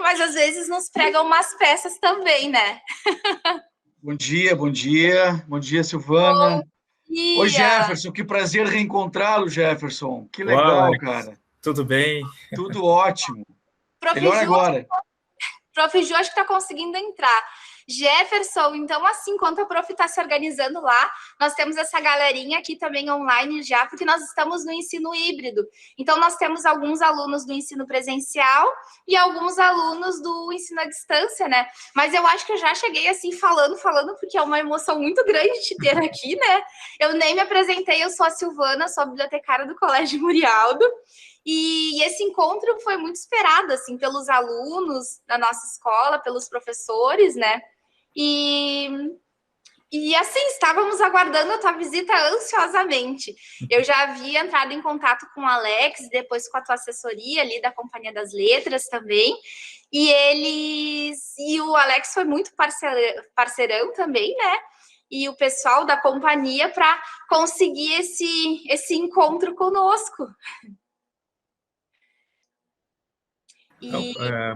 mas às vezes nos pregam umas peças também, né? Bom dia, bom dia. Bom dia, Silvana. Bom dia! Oi, Jefferson, que prazer reencontrá-lo, Jefferson. Que Olá, legal, Alex. cara. Tudo bem? Tudo ótimo. Prof. Melhor Ju, agora. Prof. Ju, acho que está conseguindo entrar. Jefferson, então, assim, enquanto a prof está se organizando lá, nós temos essa galerinha aqui também online já, porque nós estamos no ensino híbrido. Então, nós temos alguns alunos do ensino presencial e alguns alunos do ensino à distância, né? Mas eu acho que eu já cheguei, assim, falando, porque é uma emoção muito grande te ter aqui, né? Eu nem me apresentei, eu sou a Silvana, sou a bibliotecária do Colégio Murialdo. E esse encontro foi muito esperado, assim, pelos alunos da nossa escola, pelos professores, né? E assim, estávamos aguardando a tua visita ansiosamente. Eu já havia entrado em contato com o Alex, depois com a tua assessoria ali da Companhia das Letras também. E o Alex foi muito parceirão também, né? E o pessoal da companhia para conseguir esse encontro conosco.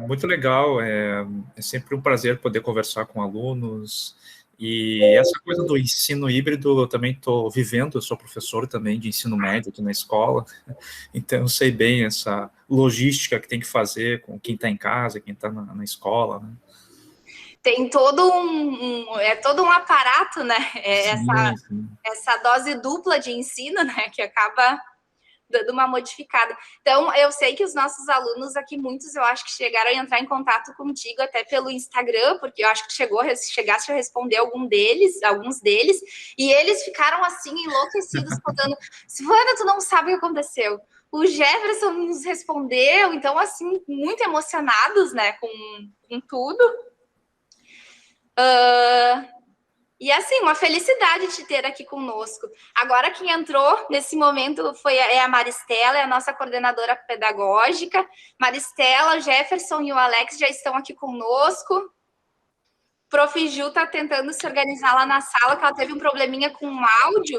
Muito legal, é sempre um prazer poder conversar com alunos, e essa coisa do ensino híbrido eu também estou vivendo, eu sou professor também de ensino médio aqui na escola, então eu sei bem essa logística que tem que fazer com quem está em casa, quem está na escola, né? Tem todo todo um aparato, né? Sim. Essa dose dupla de ensino, né? Que acaba dando uma modificada. Então, eu sei que os nossos alunos aqui, muitos, eu acho que chegaram a entrar em contato contigo até pelo Instagram, porque eu acho que chegaste a responder alguns deles, e eles ficaram, assim, enlouquecidos, falando, Silvana, tu não sabe o que aconteceu. O Jefferson nos respondeu, então, assim, muito emocionados, né, com tudo. E assim, uma felicidade te ter aqui conosco. Agora quem entrou nesse momento é a Maristela, é a nossa coordenadora pedagógica. Maristela, Jefferson e o Alex já estão aqui conosco. Prof. Ju está tentando se organizar lá na sala, que ela teve um probleminha com o áudio,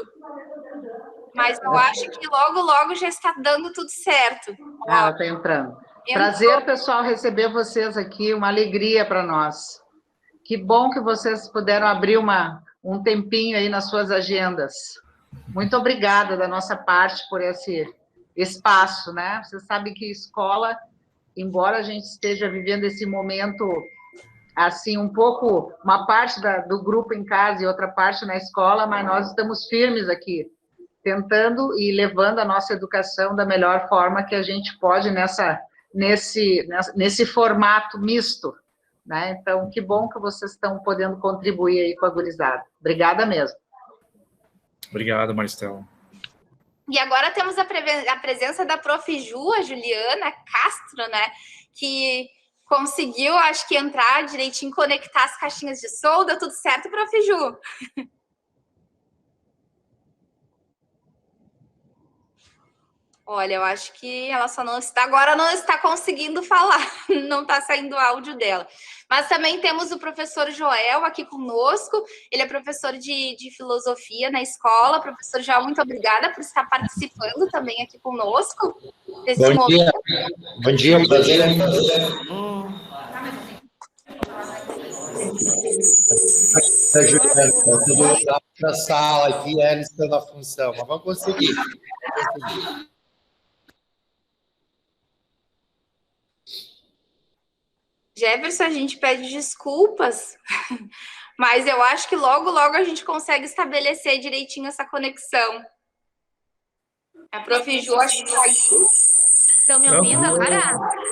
mas eu acho que logo já está dando tudo certo. Ela está entrando. Prazer, pessoal, receber vocês aqui, uma alegria para nós. Que bom que vocês puderam abrir um tempinho aí nas suas agendas. Muito obrigada da nossa parte por esse espaço, né? Você sabe que escola, embora a gente esteja vivendo esse momento, assim, um pouco, uma parte do grupo em casa e outra parte na escola, mas nós estamos firmes aqui, tentando e levando a nossa educação da melhor forma que a gente pode nesse formato misto, né? Então, que bom que vocês estão podendo contribuir aí com a gurizada. Obrigada mesmo. Obrigado, Maristela. E agora temos a presença da Prof. Ju, a Juliana Castro, né? Que conseguiu, acho que, entrar direitinho, conectar as caixinhas de som. Deu tudo certo, Prof. Ju? Olha, eu acho que ela só não está conseguindo falar, não está saindo o áudio dela. Mas também temos o professor Joel aqui conosco, ele é professor de filosofia na escola. Professor Joel, muito obrigada por estar participando também aqui conosco. Bom dia, prazer. Todo mundo na sala aqui, ela está na função, mas vamos conseguir. Jefferson, a gente pede desculpas, mas eu acho que logo a gente consegue estabelecer direitinho essa conexão. A Prof. Ju, acho que caiu. Estão me ouvindo agora?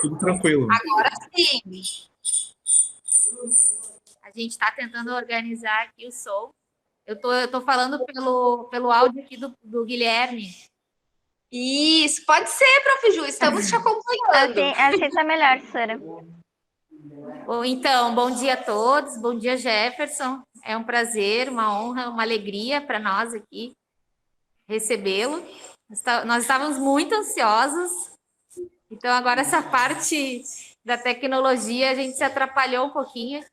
Tudo tranquilo. Agora sim. A gente está tentando organizar aqui o som. Eu tô falando pelo áudio aqui do Guilherme. Isso, pode ser, Prof. Ju, estamos te acompanhando. Assim tá melhor, Sara. Então, bom dia a todos, bom dia, Jefferson. É um prazer, uma honra, uma alegria para nós aqui recebê-lo. Nós estávamos muito ansiosos, então agora essa parte da tecnologia a gente se atrapalhou um pouquinho,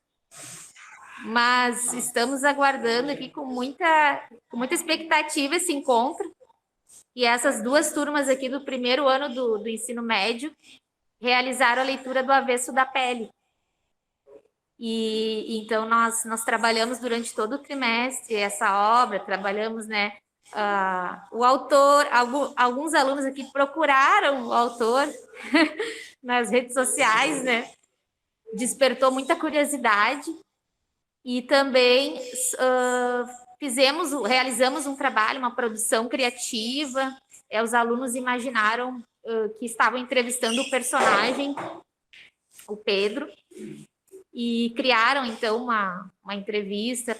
mas estamos aguardando aqui com muita expectativa esse encontro, e essas duas turmas aqui do primeiro ano do ensino médio realizaram a leitura do Avesso da Pele. E então nós trabalhamos durante todo o trimestre essa obra, trabalhamos, né? O autor, alguns alunos aqui procuraram o autor nas redes sociais, né? Despertou muita curiosidade e também realizamos um trabalho, uma produção criativa. Os alunos imaginaram que estavam entrevistando o personagem, o Pedro, e criaram, então, uma entrevista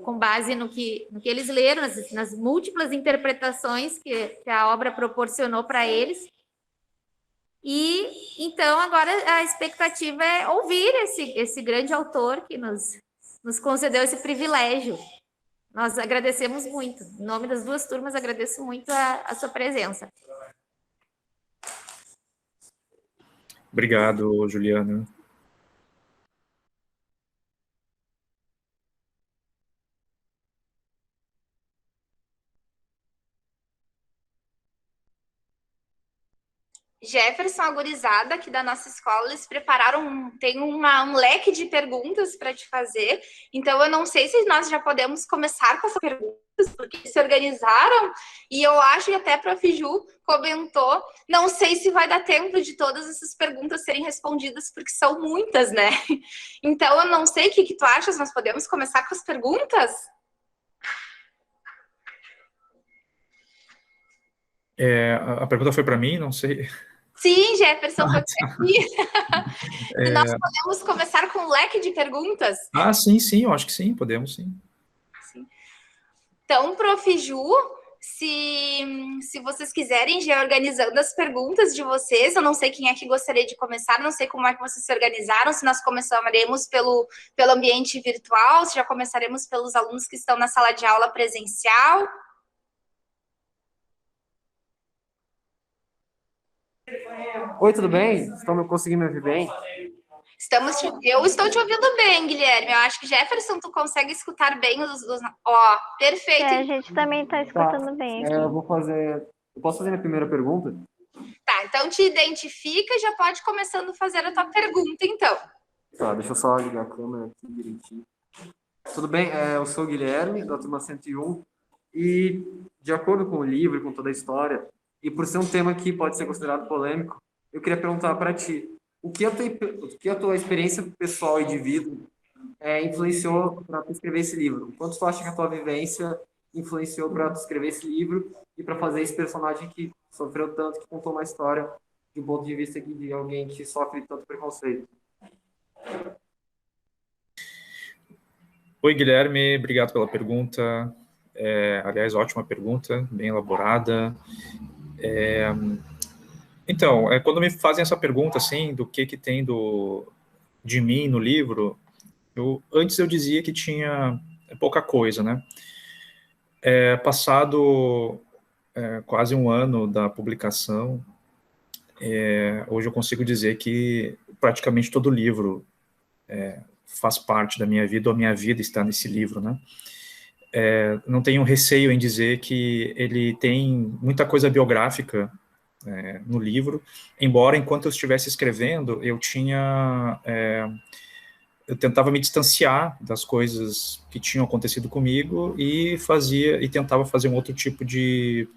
com base no que eles leram, nas múltiplas interpretações que a obra proporcionou para eles. E, então, agora a expectativa é ouvir esse grande autor que nos concedeu esse privilégio. Nós agradecemos muito. Em nome das duas turmas, agradeço muito a sua presença. Obrigado, Juliana. Jefferson, a gurizada aqui da nossa escola, eles prepararam, tem um leque de perguntas para te fazer, então eu não sei se nós já podemos começar com essas perguntas, porque se organizaram, e eu acho que até a Prof. Ju comentou, não sei se vai dar tempo de todas essas perguntas serem respondidas, porque são muitas, né? Então eu não sei o que tu achas, nós podemos começar com as perguntas? A pergunta foi para mim, não sei. Sim, Jefferson, foi aqui. Nós podemos começar com um leque de perguntas? Sim, eu acho que sim, podemos sim. Então, Prof. Ju, se vocês quiserem já organizando as perguntas de vocês, eu não sei quem é que gostaria de começar, não sei como é que vocês se organizaram, se nós começaremos pelo ambiente virtual, se já começaremos pelos alunos que estão na sala de aula presencial. Oi, tudo bem? Estão conseguindo me ouvir bem? Eu estou te ouvindo bem, Guilherme. Eu acho que, Jefferson, tu consegue escutar bem Ó, perfeito. A gente também está escutando bem aqui. Eu posso fazer minha primeira pergunta? Tá, então te identifica e já pode começando a fazer a tua pergunta, então. Tá, deixa eu só ligar a câmera aqui direitinho. Tudo bem? Eu sou o Guilherme, da turma 101, e de acordo com o livro, com toda a história, e por ser um tema que pode ser considerado polêmico, eu queria perguntar para ti, o que a tua experiência pessoal e de vida influenciou para tu escrever esse livro? Quanto tu acha que a tua vivência influenciou para tu escrever esse livro e para fazer esse personagem que sofreu tanto, que contou uma história de um ponto de vista de alguém que sofre tanto preconceito? Oi, Guilherme, obrigado pela pergunta. Aliás, ótima pergunta, bem elaborada. Então, quando me fazem essa pergunta, assim, do que tem de mim no livro, antes eu dizia que tinha pouca coisa, né? Passado quase um ano da publicação, hoje eu consigo dizer que praticamente todo o livro faz parte da minha vida, ou a minha vida está nesse livro, né? Não tenho receio em dizer que ele tem muita coisa biográfica no livro, embora enquanto eu estivesse escrevendo, eu tentava me distanciar das coisas que tinham acontecido comigo e tentava fazer um outro tipo de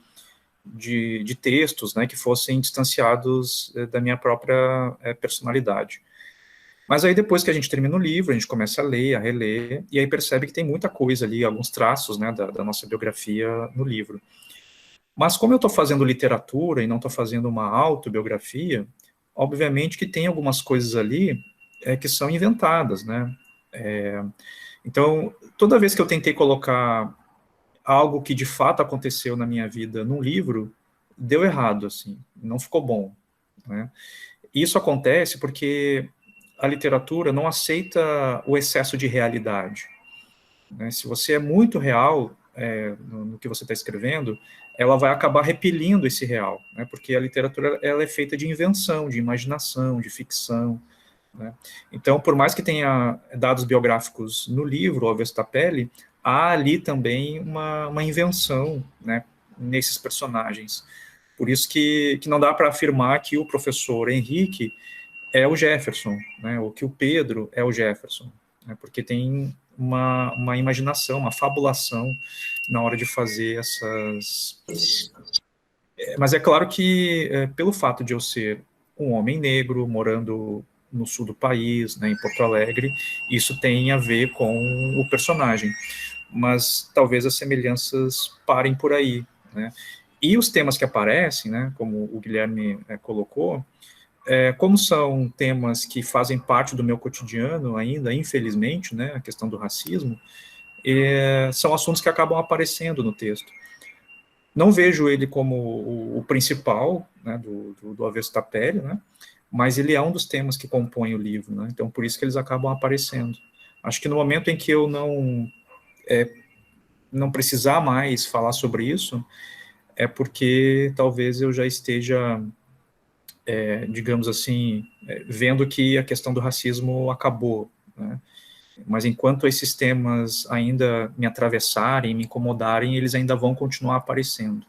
textos, né, que fossem distanciados da minha própria personalidade. Mas aí depois que a gente termina o livro, a gente começa a ler, a reler, e aí percebe que tem muita coisa ali, alguns traços, né, da nossa biografia no livro. Mas como eu estou fazendo literatura e não estou fazendo uma autobiografia, obviamente que tem algumas coisas ali que são inventadas, né? Então, toda vez que eu tentei colocar algo que de fato aconteceu na minha vida num livro, deu errado, assim, não ficou bom, né? Isso acontece porque a literatura não aceita o excesso de realidade, né? Se você é muito real no que você está escrevendo, ela vai acabar repelindo esse real, né? Porque a literatura ela é feita de invenção, de imaginação, de ficção, né? Então, por mais que tenha dados biográficos no livro, O Avesso da Pele, há ali também uma invenção, né, nesses personagens. Por isso que não dá para afirmar que o professor Henrique é o Jefferson, né? Ou que o Pedro é o Jefferson, né? Porque tem uma imaginação, uma fabulação na hora de fazer essas... Mas é claro que, pelo fato de eu ser um homem negro, morando no sul do país, né, em Porto Alegre, isso tem a ver com o personagem. Mas talvez as semelhanças parem por aí, né? E os temas que aparecem, né, como o Guilherme colocou, como são temas que fazem parte do meu cotidiano ainda, infelizmente, né, a questão do racismo, são assuntos que acabam aparecendo no texto. Não vejo ele como o principal, né, do Avesso da Pele, né, mas ele é um dos temas que compõem o livro, né, então por isso que eles acabam aparecendo. Acho que no momento em que eu não precisar mais falar sobre isso, é porque talvez eu já esteja, digamos assim, vendo que a questão do racismo acabou, né? Mas enquanto esses temas ainda me atravessarem, me incomodarem, eles ainda vão continuar aparecendo.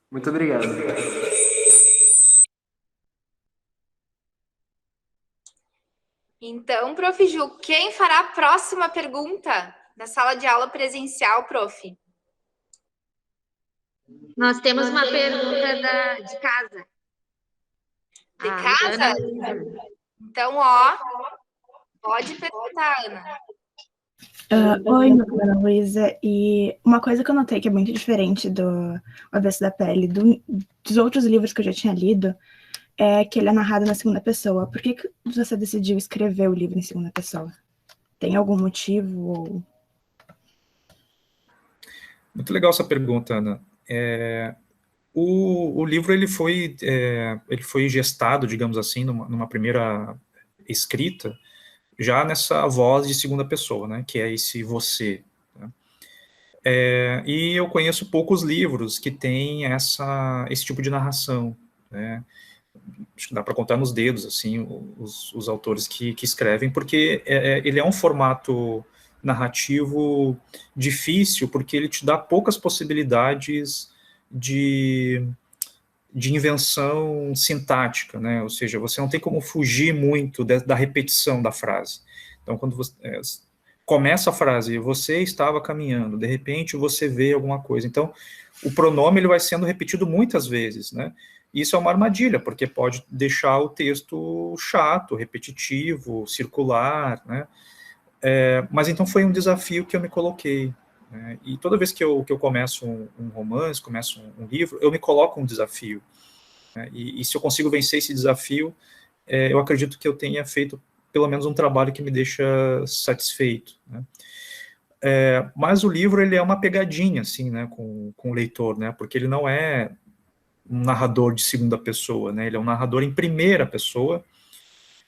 Muito obrigado. Então, Prof. Ju, quem fará a próxima pergunta na sala de aula presencial, Prof? Nós temos uma pergunta de casa. De casa? Então, ó, pode perguntar, Ana. Oi, meu nome é Ana Luísa, e uma coisa que eu notei que é muito diferente do Avesso da Pele, dos outros livros que eu já tinha lido, é que ele é narrado na segunda pessoa. Por que você decidiu escrever o livro em segunda pessoa? Tem algum motivo? Ou... Muito legal essa pergunta, Ana. O livro ele foi gestado, digamos assim, numa primeira escrita, já nessa voz de segunda pessoa, né, que é esse você. Né? E eu conheço poucos livros que têm esse tipo de narração, né? Acho que dá para contar nos dedos, assim, os autores que escrevem, porque ele é um formato narrativo difícil, porque ele te dá poucas possibilidades de invenção sintática, né? Ou seja, você não tem como fugir muito da repetição da frase. Então, quando você começa a frase, você estava caminhando, de repente você vê alguma coisa. Então, o pronome ele vai sendo repetido muitas vezes, né? Isso é uma armadilha, porque pode deixar o texto chato, repetitivo, circular, né? Mas então foi um desafio que eu me coloquei. Né? E toda vez que eu começo um romance, começo um livro, eu me coloco um desafio. Né? E se eu consigo vencer esse desafio, eu acredito que eu tenha feito pelo menos um trabalho que me deixa satisfeito. Né? Mas o livro ele é uma pegadinha assim, né, com o leitor, né, porque ele não é um narrador de segunda pessoa, né, ele é um narrador em primeira pessoa,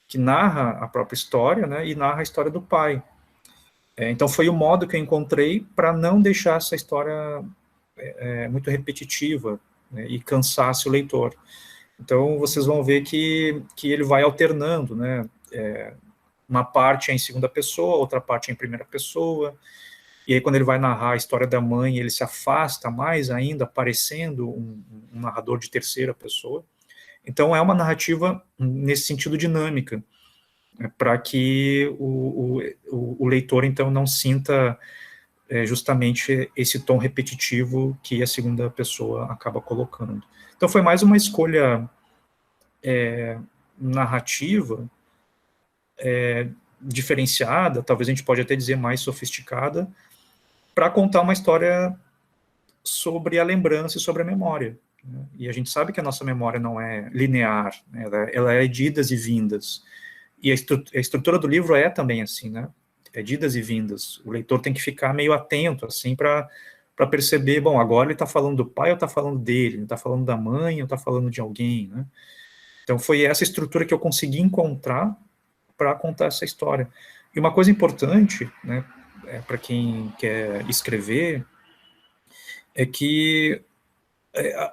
que narra a própria história, né, e narra a história do pai. Então foi o modo que eu encontrei para não deixar essa história muito repetitiva, né, e cansasse o leitor. Então vocês vão ver que ele vai alternando, né, uma parte é em segunda pessoa, outra parte é em primeira pessoa, e aí quando ele vai narrar a história da mãe, ele se afasta mais ainda, parecendo um narrador de terceira pessoa. Então é uma narrativa nesse sentido dinâmica, para que o leitor então não sinta justamente esse tom repetitivo que a segunda pessoa acaba colocando. Então foi mais uma escolha narrativa diferenciada, talvez a gente pode até dizer mais sofisticada, para contar uma história sobre a lembrança e sobre a memória. Né? E a gente sabe que a nossa memória não é linear, né? Ela é de idas e vindas. E a estrutura do livro é também assim, né? É de idas e vindas. O leitor tem que ficar meio atento, assim, para perceber, bom, agora ele está falando do pai ou está falando dele? Ele está falando da mãe ou está falando de alguém, né? Então foi essa estrutura que eu consegui encontrar para contar essa história. E uma coisa importante, né, para quem quer escrever, é que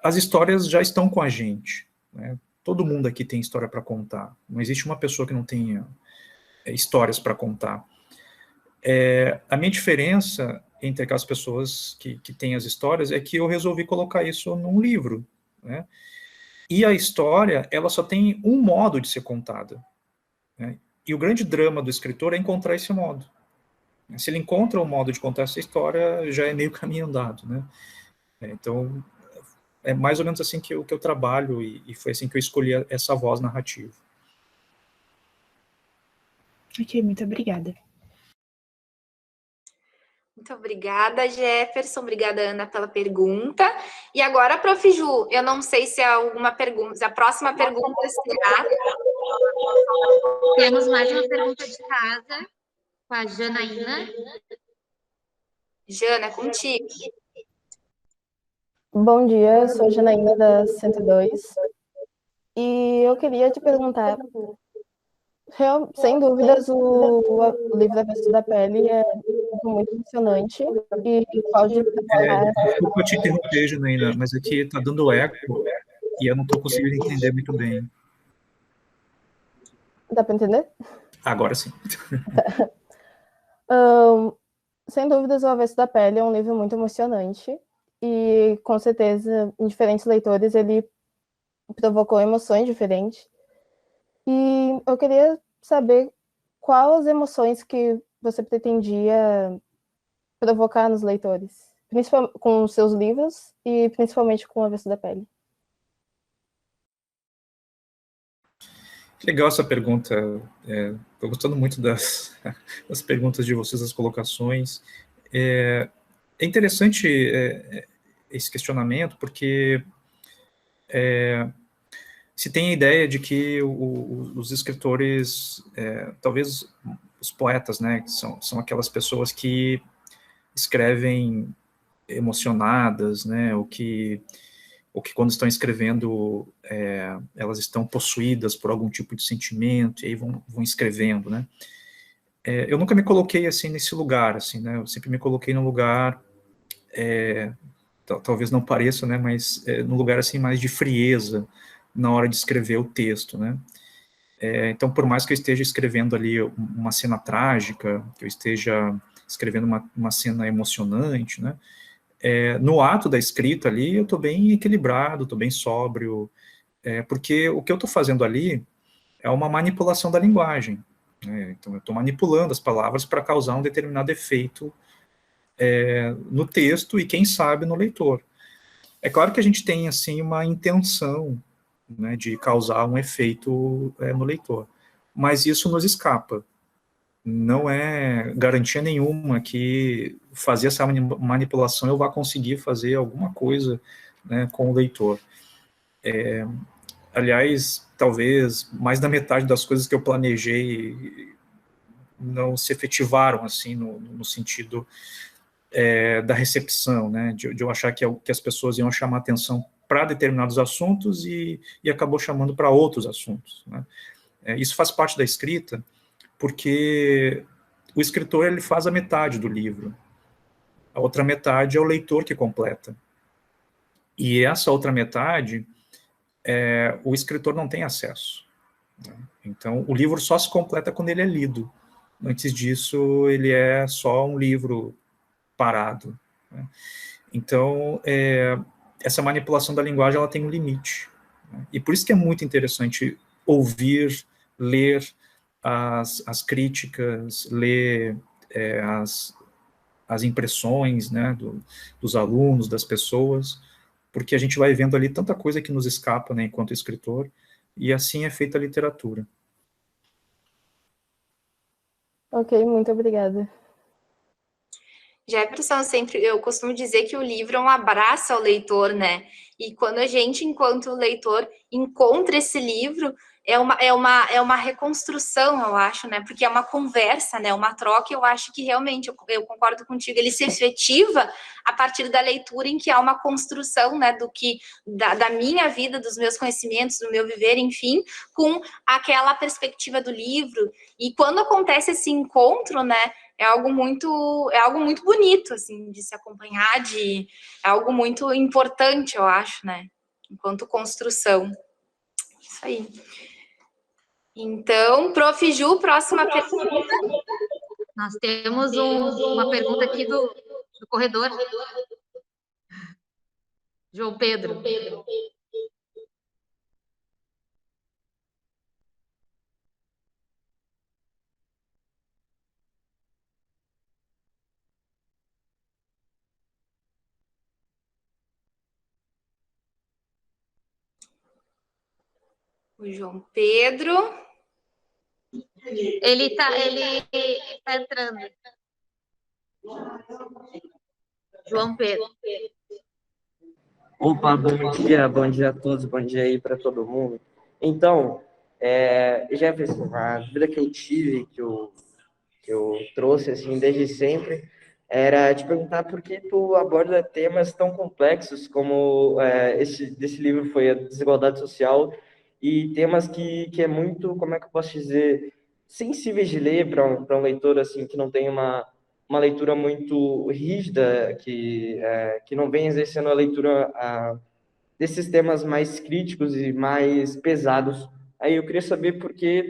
as histórias já estão com a gente, né? Todo mundo aqui tem história para contar. Não existe uma pessoa que não tenha histórias para contar. A minha diferença entre aquelas pessoas que têm as histórias é que eu resolvi colocar isso num livro, né? E a história, ela só tem um modo de ser contada, né? E o grande drama do escritor é encontrar esse modo. Se ele encontra um modo de contar essa história, já é meio caminho andado, né? Então, é mais ou menos assim que eu trabalho, e foi assim que eu escolhi essa voz narrativa. Ok, muito obrigada. Muito obrigada, Jefferson. Obrigada, Ana, pela pergunta. E agora, Prof. Ju, eu não sei se há alguma pergunta, se a próxima pergunta será... Temos mais uma pergunta de casa com a Janaína. Jana, é contigo. Bom dia, eu sou a Janaína da 102 e eu queria te perguntar, sem dúvidas, o livro Avesso da Pele é muito emocionante e pode preparar... Desculpa te interromper, Janaína, mas aqui está dando eco e eu não estou conseguindo entender muito bem. Dá para entender? Agora sim. Sem dúvidas, o Avesso da Pele é um livro muito emocionante e, com certeza, em diferentes leitores, ele provocou emoções diferentes. E eu queria saber quais as emoções que você pretendia provocar nos leitores, principalmente com os seus livros e principalmente com o Avesso da Pele. Legal essa pergunta. Estou gostando muito das perguntas de vocês, das colocações. É interessante esse questionamento, porque se tem a ideia de que os escritores, talvez os poetas, né, são aquelas pessoas que escrevem emocionadas, né, ou que quando estão escrevendo, elas estão possuídas por algum tipo de sentimento, e aí vão escrevendo, né. Eu nunca me coloquei, assim, nesse lugar, assim, né, eu sempre me coloquei num lugar, talvez não pareça, né, mas num lugar, assim, mais de frieza, na hora de escrever o texto, né. Então, por mais que eu esteja escrevendo ali uma cena trágica, que eu esteja escrevendo uma cena emocionante, né, no ato da escrita ali, eu estou bem equilibrado, estou bem sóbrio, porque o que eu estou fazendo ali é uma manipulação da linguagem, né? Então eu estou manipulando as palavras para causar um determinado efeito no texto e, quem sabe, no leitor. É claro que a gente tem, assim, uma intenção, né, de causar um efeito no leitor, mas isso nos escapa. Não é garantia nenhuma que fazer essa manipulação eu vá conseguir fazer alguma coisa, né, com o leitor. Aliás, talvez mais da metade das coisas que eu planejei não se efetivaram, assim, no sentido da recepção, né, de eu achar que as pessoas iam chamar atenção para determinados assuntos e acabou chamando para outros assuntos, né. Isso faz parte da escrita, porque o escritor, ele faz a metade do livro, a outra metade é o leitor que completa. E essa outra metade, o escritor não tem acesso, né? Então, o livro só se completa quando ele é lido. Antes disso, ele é só um livro parado, né? Então, essa manipulação da linguagem, ela tem um limite, né? E por isso que é muito interessante ouvir, ler as críticas, ler as impressões, né, dos alunos, das pessoas, porque a gente vai vendo ali tanta coisa que nos escapa, né, enquanto escritor, e assim é feita a literatura. Ok, muito obrigada. Jefferson, eu costumo dizer que o livro é um abraço ao leitor, né? E quando a gente, enquanto leitor, encontra esse livro, é uma reconstrução, eu acho, né? Porque é uma conversa, né? Uma troca, eu acho que realmente, eu concordo contigo, ele se efetiva a partir da leitura, em que há uma construção, né? Da minha vida, dos meus conhecimentos, do meu viver, enfim, com aquela perspectiva do livro. E quando acontece esse encontro, né? É algo muito bonito, assim, de se acompanhar, é algo muito importante, eu acho, né? Enquanto construção. Isso aí. Então, Prof. Ju, próxima pergunta. Nós temos uma pergunta aqui do corredor. João Pedro. O João Pedro. Ele tá entrando. João Pedro. Opa, bom dia a todos, bom dia aí para todo mundo. Então, Jefferson, a dúvida que eu tive, que eu trouxe assim desde sempre, era te perguntar por que tu aborda temas tão complexos como desse livro foi a desigualdade social e temas que é muito, como é que eu posso dizer, sensíveis de ler para um leitor assim que não tem uma leitura muito rígida, que não vem exercendo a leitura desses temas mais críticos e mais pesados. Aí eu queria saber por que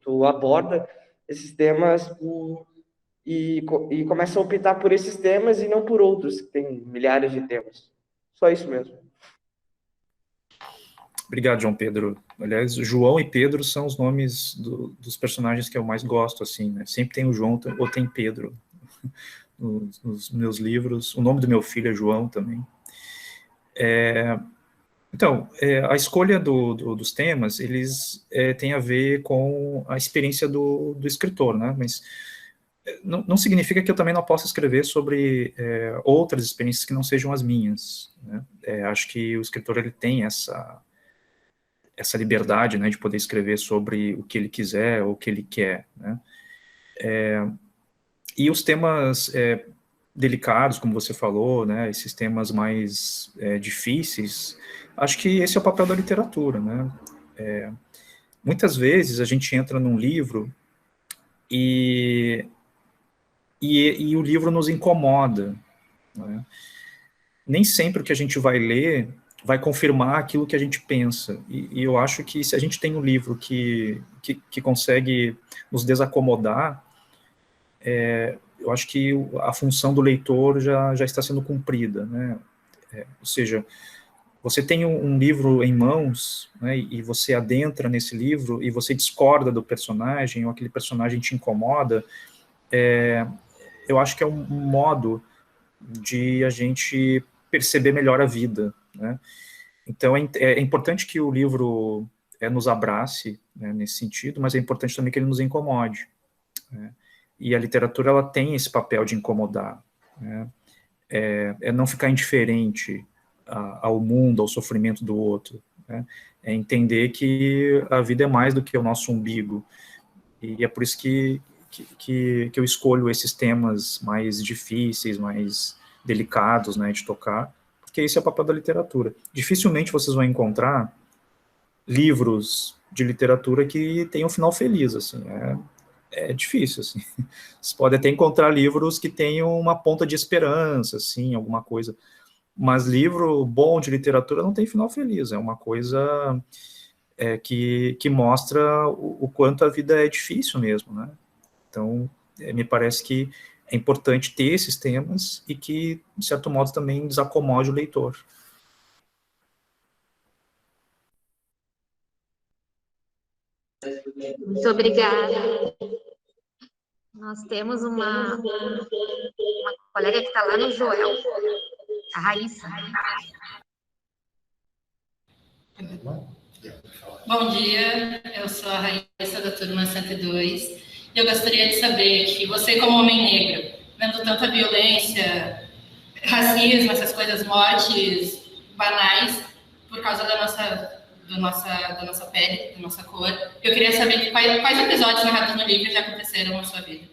tu aborda esses temas e começa a optar por esses temas e não por outros, que tem milhares de temas. Só isso mesmo. Obrigado, João Pedro. Aliás, João e Pedro são os nomes dos personagens que eu mais gosto, assim, né? Sempre tem o João ou tem Pedro nos meus livros. O nome do meu filho é João também. Então, a escolha dos temas, eles têm a ver com a experiência do escritor, né? Mas não significa que eu também não possa escrever sobre outras experiências que não sejam as minhas, né? Acho que o escritor ele tem essa liberdade, né, de poder escrever sobre o que ele quiser ou o que ele quer, né? E os temas delicados, como você falou, né, esses temas mais difíceis, acho que esse é o papel da literatura, né? Muitas vezes a gente entra num livro e o livro nos incomoda, né? Nem sempre o que a gente vai ler vai confirmar aquilo que a gente pensa, e eu acho que se a gente tem um livro que consegue nos desacomodar, eu acho que a função do leitor já está sendo cumprida, né? Ou seja, você tem um livro em mãos, né, e você adentra nesse livro e você discorda do personagem, ou aquele personagem te incomoda, eu acho que é um modo de a gente perceber melhor a vida, né? Então, é importante que o livro nos abrace, né, nesse sentido, mas é importante também que ele nos incomode, né? E a literatura, ela tem esse papel de incomodar, né? Não ficar indiferente ao mundo, ao sofrimento do outro, né? É entender que a vida é mais do que o nosso umbigo, e é por isso que eu escolho esses temas mais difíceis, mais delicados, né, de tocar, porque esse é o papel da literatura. Dificilmente vocês vão encontrar livros de literatura que tenham um final feliz, assim, é difícil, assim. Vocês podem até encontrar livros que tenham uma ponta de esperança, assim, alguma coisa, mas livro bom de literatura não tem final feliz, é uma coisa que mostra o quanto a vida é difícil mesmo, né? Então, me parece que é importante ter esses temas e que, de certo modo, também desacomode o leitor. Muito obrigada. Nós temos uma colega que está lá no Joel, a Raíssa. Bom dia, eu sou a Raíssa da turma 102 e eu gostaria de saber que você, como homem negro, vendo tanta violência, racismo, essas coisas, mortes banais por causa da nossa pele, da nossa cor, eu queria saber quais episódios narrados no livro já aconteceram na sua vida.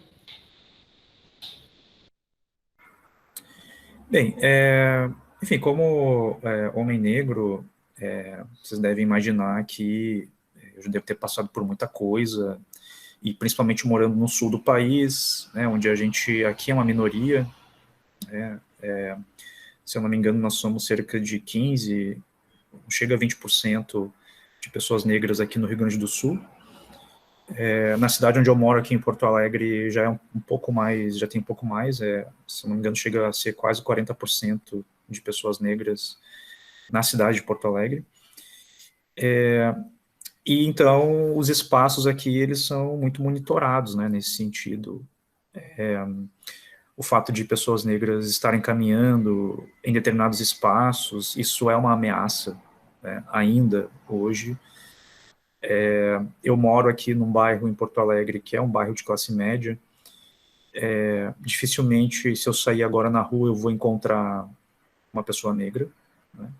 Bem, enfim, como homem negro, vocês devem imaginar que eu já devo ter passado por muita coisa, e principalmente morando no sul do país, né, onde a gente aqui é uma minoria, né, se eu não me engano, nós somos cerca de 15, chega a 20% de pessoas negras aqui no Rio Grande do Sul. Na cidade onde eu moro, aqui em Porto Alegre, já é um pouco mais, já tem um pouco mais, se eu não me engano, chega a ser quase 40% de pessoas negras na cidade de Porto Alegre. E então, os espaços aqui, eles são muito monitorados, né, nesse sentido. O fato de pessoas negras estarem caminhando em determinados espaços, isso é uma ameaça, né, ainda hoje. Eu moro aqui num bairro em Porto Alegre, que é um bairro de classe média. Dificilmente, se eu sair agora na rua, eu vou encontrar uma pessoa negra, né?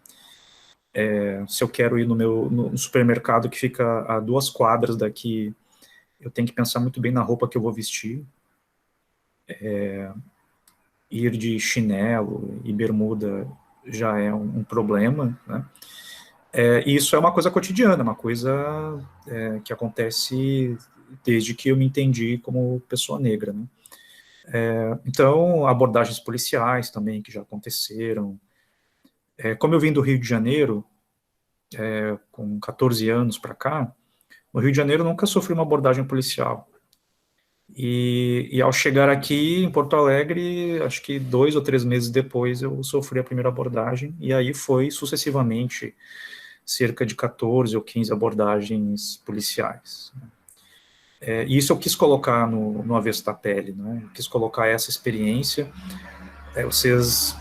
Se eu quero ir no supermercado que fica a 2 quadras daqui, eu tenho que pensar muito bem na roupa que eu vou vestir. Ir de chinelo e bermuda já é um problema, né? E isso é uma coisa cotidiana, uma coisa que acontece desde que eu me entendi como pessoa negra, né? Então, abordagens policiais também que já aconteceram. Como eu vim do Rio de Janeiro, com 14 anos para cá, no Rio de Janeiro eu nunca sofri uma abordagem policial. E ao chegar aqui em Porto Alegre, acho que 2 ou 3 meses depois eu sofri a primeira abordagem, e aí foi sucessivamente cerca de 14 ou 15 abordagens policiais. E isso eu quis colocar no Avesso da Pele, né? Eu quis colocar essa experiência. Vocês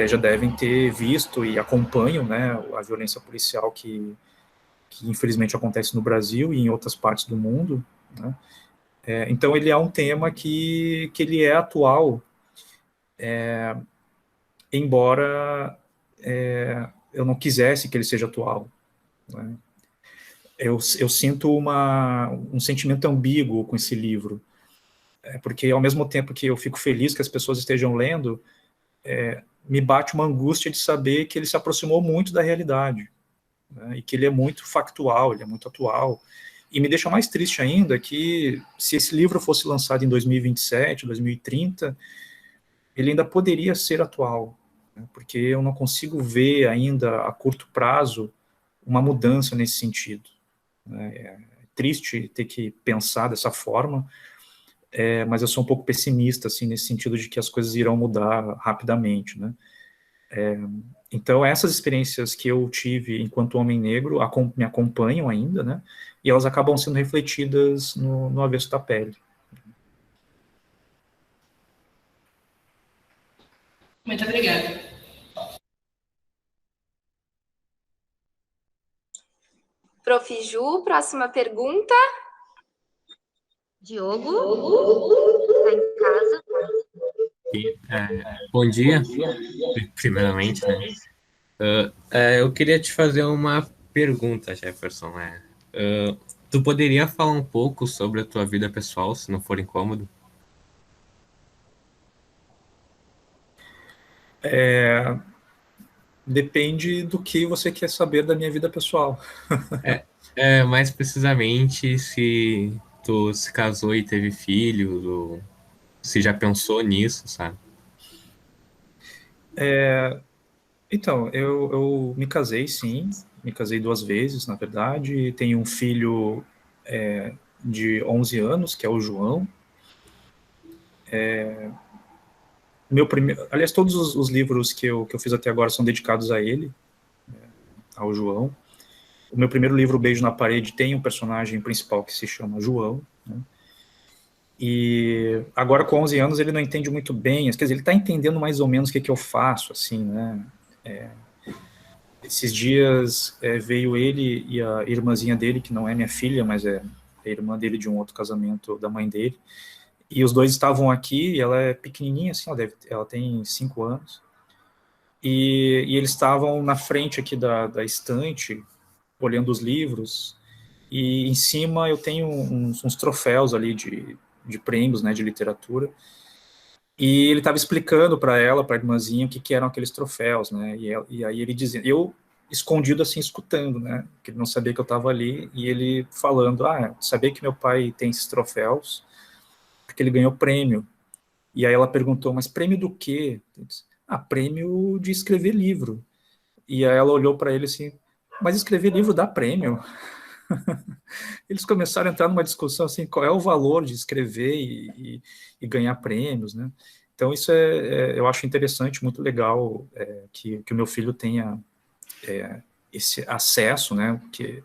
já devem ter visto e acompanham, né, a violência policial que infelizmente acontece no Brasil e em outras partes do mundo, né? Então ele é um tema que ele é atual, embora eu não quisesse que ele seja atual, né? Eu sinto um sentimento ambíguo com esse livro, porque ao mesmo tempo que eu fico feliz que as pessoas estejam lendo, me bate uma angústia de saber que ele se aproximou muito da realidade, né, e que ele é muito factual, ele é muito atual. E me deixa mais triste ainda que, se esse livro fosse lançado em 2027, 2030, ele ainda poderia ser atual, né, porque eu não consigo ver ainda a curto prazo uma mudança nesse sentido, né. É triste ter que pensar dessa forma, mas eu sou um pouco pessimista, assim, nesse sentido de que as coisas irão mudar rapidamente, né. Então, essas experiências que eu tive enquanto homem negro me acompanham ainda, né, e elas acabam sendo refletidas no Avesso da Pele. Muito obrigada. Prof. Ju, próxima pergunta. Diogo, está em casa? Bom dia, primeiramente, né? Eu queria te fazer uma pergunta, Jefferson. Tu poderia falar um pouco sobre a tua vida pessoal, se não for incômodo? Depende do que você quer saber da minha vida pessoal. Mais precisamente, se tu se casou e teve filhos, ou se já pensou nisso, sabe? Então, eu me casei, sim. Me casei 2 vezes, na verdade. Tenho um filho de 11 anos, que é o João. Aliás, todos os livros que eu fiz até agora são dedicados a ele, ao João. O meu primeiro livro, Beijo na Parede, tem um personagem principal que se chama João, né? E agora, com 11 anos, ele não entende muito bem, quer dizer, ele está entendendo mais ou menos o que eu faço, assim, né? Esses dias veio ele e a irmãzinha dele, que não é minha filha, mas é a irmã dele de um outro casamento da mãe dele, e os dois estavam aqui, e ela é pequenininha, assim, ela tem 5 anos, e eles estavam na frente aqui da estante, olhando os livros, e em cima eu tenho uns troféus ali de prêmios, né, de literatura, e ele estava explicando para ela, para a irmãzinha, o que eram aqueles troféus, né, e aí ele dizendo, eu escondido assim, escutando, né, que ele não sabia que eu estava ali, e ele falando, sabia que meu pai tem esses troféus, porque ele ganhou prêmio. E aí ela perguntou, mas prêmio do quê? Disse, prêmio de escrever livro. E aí ela olhou para ele assim, mas escrever livro dá prêmio? Eles começaram a entrar numa discussão assim, qual é o valor de escrever e ganhar prêmios, né? Então isso eu acho interessante, muito legal que o meu filho tenha esse acesso, né? Que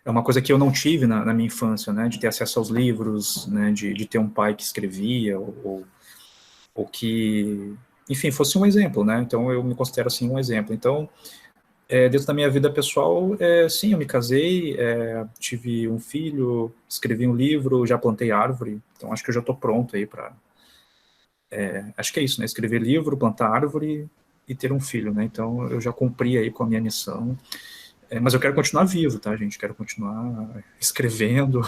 é uma coisa que eu não tive na minha infância, né? De ter acesso aos livros, né? De ter um pai que escrevia ou que, enfim, fosse um exemplo, né? Então eu me considero assim um exemplo. Então Dentro da minha vida pessoal, sim, eu me casei, tive um filho, escrevi um livro, já plantei árvore, então acho que eu já estou pronto aí para... acho que é isso, né? Escrever livro, plantar árvore e ter um filho, né? Então eu já cumpri aí com a minha missão, mas eu quero continuar vivo, tá, gente? Quero continuar escrevendo,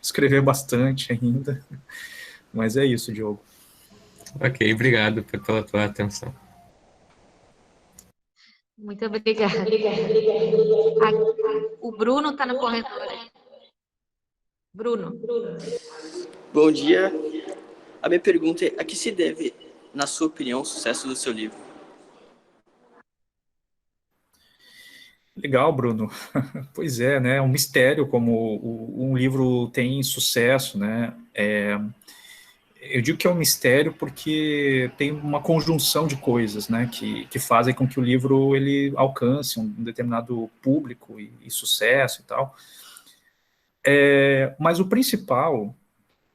escrever bastante ainda, mas é isso, Diogo. Ok, obrigado pela tua atenção. Muito obrigada. O Bruno está no corredor. Bruno. Bom dia. A minha pergunta é: a que se deve, na sua opinião, o sucesso do seu livro? Legal, Bruno. Pois é, né? É um mistério como um livro tem sucesso, né? Eu digo que é um mistério porque tem uma conjunção de coisas, né? Que fazem com que o livro ele alcance um determinado público e sucesso e tal. Mas o principal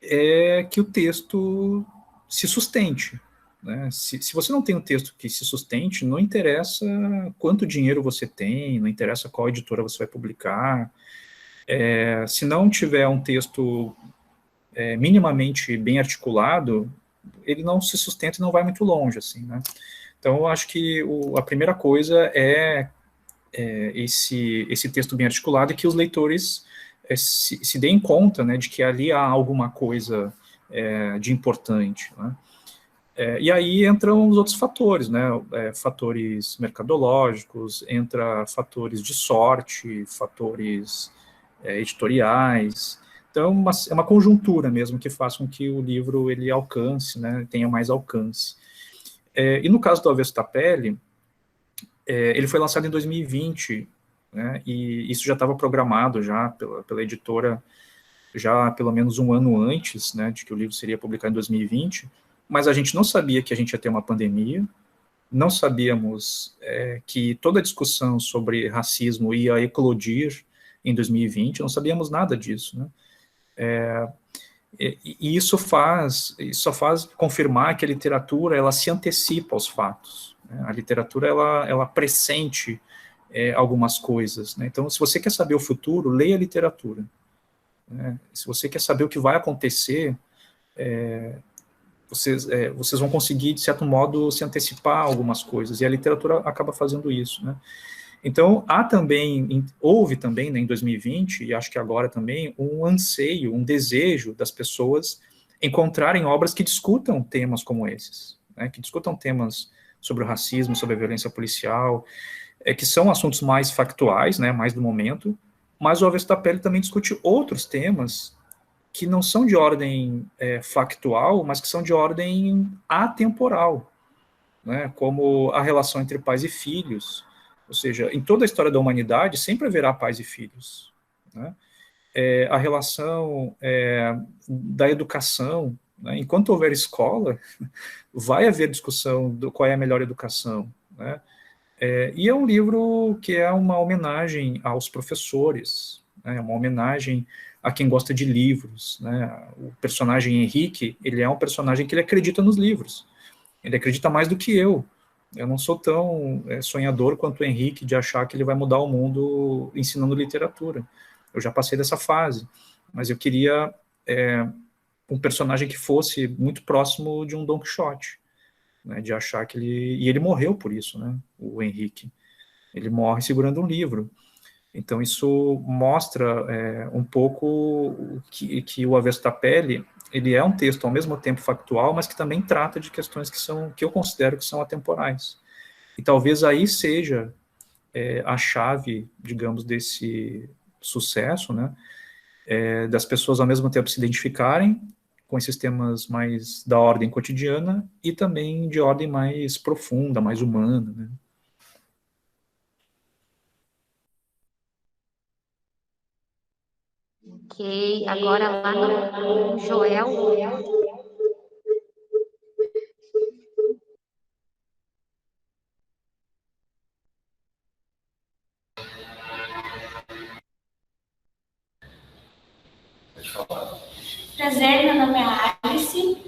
é que o texto se sustente, né? Se você não tem um texto que se sustente, não interessa quanto dinheiro você tem, não interessa qual editora você vai publicar. Se não tiver um texto minimamente bem articulado, ele não se sustenta e não vai muito longe, assim, né? Então, eu acho que a primeira coisa é esse texto bem articulado e que os leitores se deem conta, né, de que ali há alguma coisa de importante, né? E aí entram os outros fatores, né, fatores mercadológicos, entra fatores de sorte, fatores editoriais. Então, é uma conjuntura mesmo que faz com que o livro ele alcance, né, tenha mais alcance. E no caso do Avesso da Pele, ele foi lançado em 2020, né, e isso já estava programado já pela editora já pelo menos um ano antes, né, de que o livro seria publicado em 2020, mas a gente não sabia que a gente ia ter uma pandemia, não sabíamos que toda a discussão sobre racismo ia eclodir em 2020, não sabíamos nada disso, né. E isso só faz confirmar que a literatura ela se antecipa aos fatos, né? A literatura ela pressente algumas coisas, né? Então, se você quer saber o futuro, leia a literatura, né? Se você quer saber o que vai acontecer, vocês vão conseguir, de certo modo, se antecipar a algumas coisas, e a literatura acaba fazendo isso, né? Então, houve também, né, em 2020, e acho que agora também, um anseio, um desejo das pessoas encontrarem obras que discutam temas como esses, né, que discutam temas sobre o racismo, sobre a violência policial, que são assuntos mais factuais, né, mais do momento, mas o Avesso da Pele também discute outros temas que não são de ordem factual, mas que são de ordem atemporal, né, como a relação entre pais e filhos. Ou seja, em toda a história da humanidade sempre haverá pais e filhos, né? A relação da educação, né? Enquanto houver escola, vai haver discussão do qual é a melhor educação, né? E é um livro que é uma homenagem aos professores, né? Uma homenagem a quem gosta de livros, né? O personagem Henrique, ele é um personagem que ele acredita nos livros, ele acredita mais do que eu. Eu não sou tão sonhador quanto o Henrique de achar que ele vai mudar o mundo ensinando literatura. Eu já passei dessa fase, mas eu queria um personagem que fosse muito próximo de um Don Quixote, né, de achar que ele... E ele morreu por isso, né, o Henrique. Ele morre segurando um livro. Então isso mostra um pouco que o Avesso da Pele, ele é um texto ao mesmo tempo factual, mas que também trata de questões que eu considero que são atemporais. E talvez aí seja a chave, digamos, desse sucesso, né, das pessoas ao mesmo tempo se identificarem com esses temas mais da ordem cotidiana e também de ordem mais profunda, mais humana, né. Ok, agora lá no Joel. Prazer, meu nome é Alice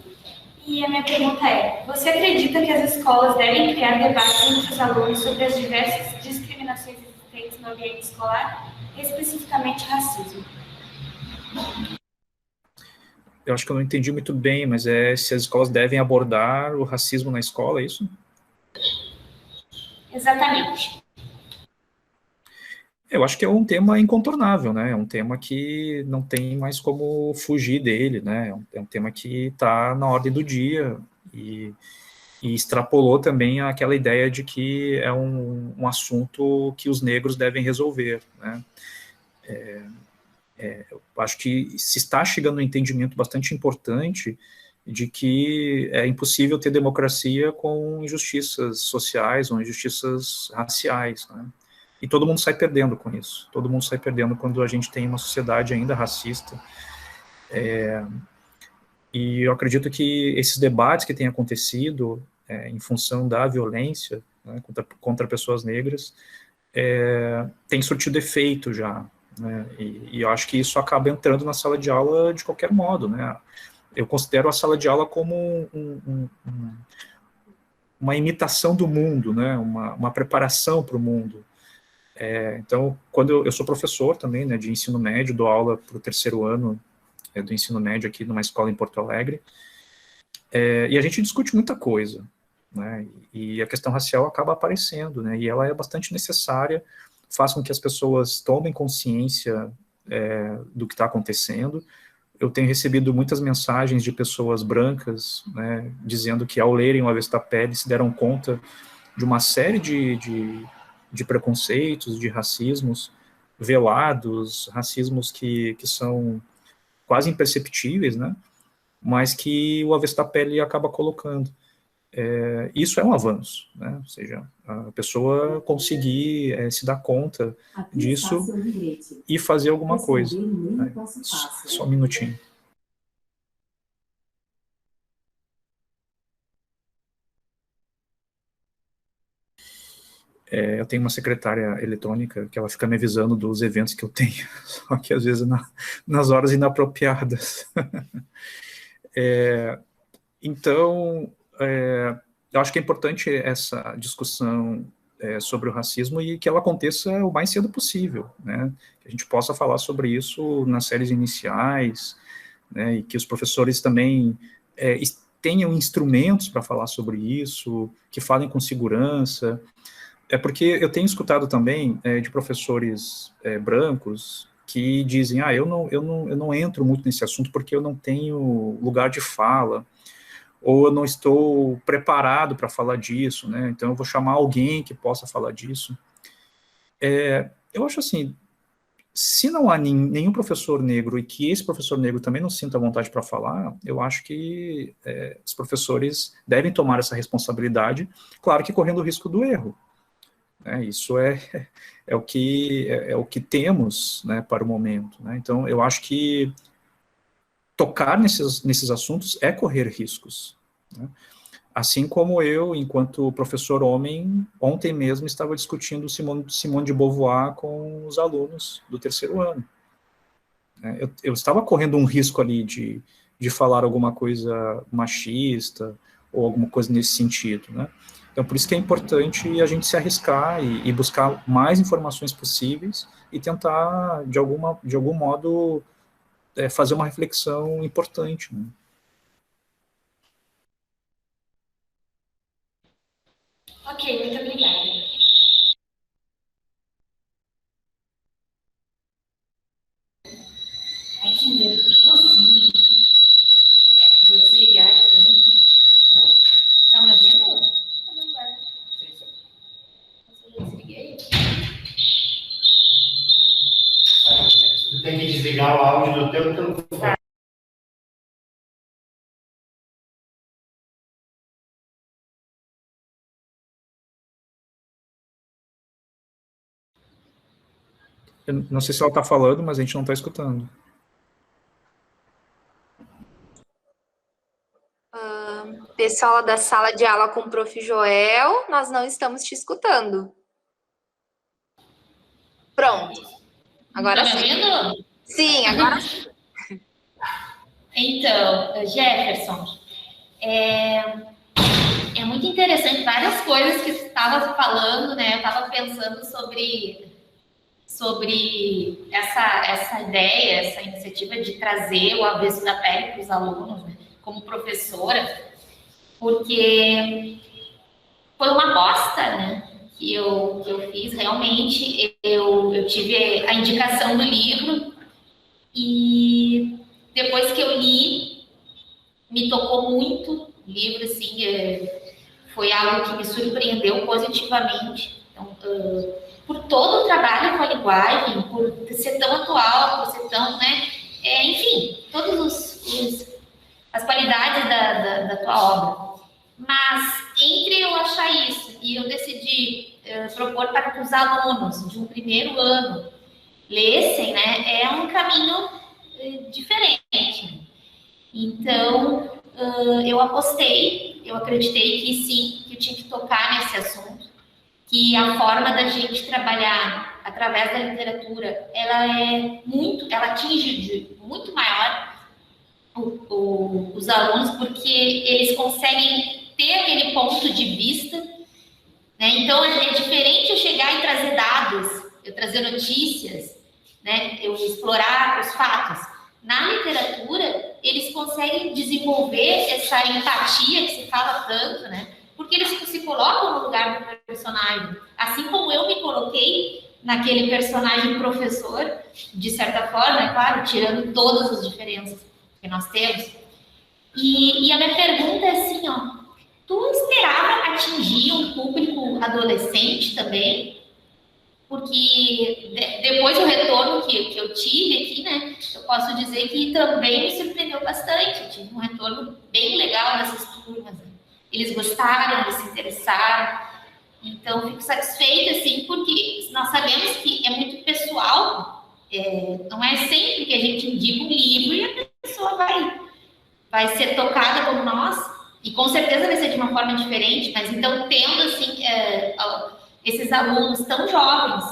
e a minha pergunta é: você acredita que as escolas devem criar debates entre os alunos sobre as diversas discriminações no ambiente escolar, especificamente racismo. Eu acho que eu não entendi muito bem, mas se as escolas devem abordar o racismo na escola, é isso? Exatamente. Eu acho que é um tema incontornável, né? É um tema que não tem mais como fugir dele, né? É um tema que está na ordem do dia e extrapolou também aquela ideia de que é um assunto que os negros devem resolver, né? Eu acho que se está chegando a um entendimento bastante importante de que é impossível ter democracia com injustiças sociais ou injustiças raciais, né? E todo mundo sai perdendo com isso. Todo mundo sai perdendo quando a gente tem uma sociedade ainda racista. E eu acredito que esses debates que têm acontecido em função da violência, né, contra pessoas negras têm surtido efeito já, né? E eu acho que isso acaba entrando na sala de aula de qualquer modo, né? Eu considero a sala de aula como uma imitação do mundo, né? Uma preparação para o mundo. Então, quando eu sou professor também, né, de ensino médio, dou aula para o 3º ano do ensino médio aqui numa escola em Porto Alegre, e a gente discute muita coisa, né, e a questão racial acaba aparecendo, né, e ela é bastante necessária, faz com que as pessoas tomem consciência do que está acontecendo. Eu tenho recebido muitas mensagens de pessoas brancas, né, dizendo que ao lerem O Avesso da Pele se deram conta de uma série de preconceitos, de racismos velados, racismos que são quase imperceptíveis, né? Mas que o Avesso da Pele acaba colocando. Isso é um avanço, né? Ou seja, a pessoa conseguir se dar conta disso e fazer alguma coisa. Né? Só um minutinho. Eu tenho uma secretária eletrônica que ela fica me avisando dos eventos que eu tenho, só que às vezes nas horas inapropriadas. Então, eu acho que é importante essa discussão sobre o racismo e que ela aconteça o mais cedo possível, né? Que a gente possa falar sobre isso nas séries iniciais, né? E que os professores também tenham instrumentos para falar sobre isso, que falem com segurança. Porque eu tenho escutado também de professores brancos que dizem, eu não entro muito nesse assunto porque eu não tenho lugar de fala, ou eu não estou preparado para falar disso, né? Então eu vou chamar alguém que possa falar disso. Eu acho assim, se não há nenhum professor negro e que esse professor negro também não sinta vontade para falar, eu acho que os professores devem tomar essa responsabilidade, claro que correndo o risco do erro. Isso é o que temos, né, para o momento, né? Então, eu acho que tocar nesses assuntos é correr riscos, né? Assim como eu, enquanto professor homem, ontem mesmo estava discutindo Simone de Beauvoir com os alunos do 3º ano. Eu estava correndo um risco ali de falar alguma coisa machista ou alguma coisa nesse sentido, né? Então, por isso que é importante a gente se arriscar e buscar mais informações possíveis e tentar, de algum modo, fazer uma reflexão importante, né? Ok, muito obrigada. Vou desligar aqui. Tá me ouvindo? Você tem que desligar o áudio do teu telefone. Eu não sei se ela está falando, mas a gente não está escutando. Pessoal da sala de aula com o Prof. Joel, nós não estamos te escutando. Pronto. Agora Tá me sim. ouvindo? Sim, agora sim. Então, Jefferson, é muito interessante várias coisas que você estava falando, né? Eu estava pensando sobre sobre essa ideia, essa iniciativa de trazer o avesso da pele para os alunos, né, como professora, porque foi uma aposta, né, que eu fiz. Realmente. Eu tive a indicação do livro e depois que eu li, me tocou muito o livro, assim, foi algo que me surpreendeu positivamente. Então, por todo o trabalho com a linguagem, por ser tão atual, por ser tão, né, enfim, todas as qualidades da tua obra. Mas, entre eu achar isso e eu decidi propor para que os alunos de um primeiro ano lessem, né, é um caminho diferente. Então, eu apostei, eu acreditei que sim, que eu tinha que tocar nesse assunto, que a forma da gente trabalhar através da literatura, ela atinge de muito maior os alunos, porque eles conseguem ter aquele ponto de vista, né? Então, é diferente eu chegar e trazer dados, eu trazer notícias, né? Eu explorar os fatos. Na literatura, eles conseguem desenvolver essa empatia que se fala tanto, né? Porque eles se colocam no lugar do personagem. Assim como eu me coloquei naquele personagem professor, de certa forma, é claro, tirando todas as diferenças que nós temos. E a minha pergunta é assim, ó, tu esperava atingir um público adolescente também? Porque depois do retorno que eu tive aqui, né, eu posso dizer que também me surpreendeu bastante. Eu tive um retorno bem legal dessas turmas, né? Eles gostaram, eles se interessaram. Então, fico satisfeita, assim, porque nós sabemos que é muito pessoal. Não é sempre que a gente indica um livro e a pessoa vai ser tocada como nós. E com certeza vai ser de uma forma diferente. Mas, então, tendo, assim, esses alunos tão jovens,